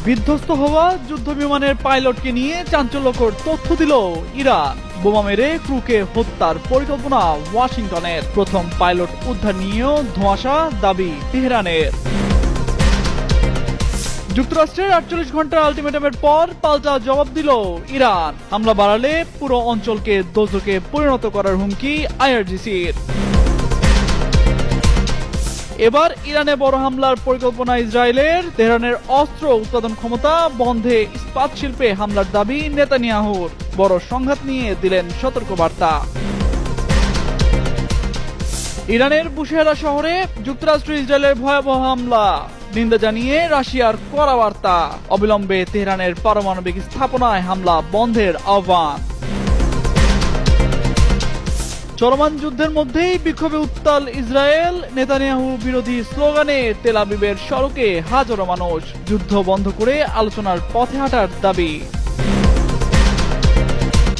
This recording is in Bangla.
বিধ্বস্ত হওয়া যুদ্ধ বিমানের পাইলটকে নিয়ে চাঞ্চল্যকর তথ্য দিল ইরান। বোমা মেরে ক্রুকে হত্যার পরিকল্পনা ওয়াশিংটনের। প্রথম পাইলট উদ্ধার নিয়েও ধোঁয়াশা দাবি তেহরানের। যুক্তরাষ্ট্রের 48 ঘন্টার আলটিমেটামের পর পাল্টা জবাব দিল ইরান। হামলা বাড়ালে পুরো অঞ্চলকে দোজখে পরিণত করার হুমকি আইআরজিসির। এবার ইরানে বড় হামলার পরিকল্পনা ইসরায়েলের। তেহরানের অস্ত্র উৎপাদন ক্ষমতা বন্ধে ইস্পাত শিল্পে হামলার দাবি নেতানিয়াহুর। বড় সংঘাত নিয়ে দিলেন সতর্কবার্তা। ইরানের বুশেহরা শহরে যুক্তরাষ্ট্র ইসরায়েলের ভয়াবহ হামলা নিন্দা জানিয়ে রাশিয়ার কড়া বার্তা। অবিলম্বে তেহরানের পারমাণবিক স্থাপনায় হামলা বন্ধের আহ্বান। চলমান যুদ্ধের মধ্যেই বিক্ষোভে উত্তাল ইসরায়েল। নেতানিয়াহু বিরোধী স্লোগানে তেল আবিবের সড়কে হাজারো মানুষ। যুদ্ধ বন্ধ করে আলোচনার পথে হাঁটার দাবি।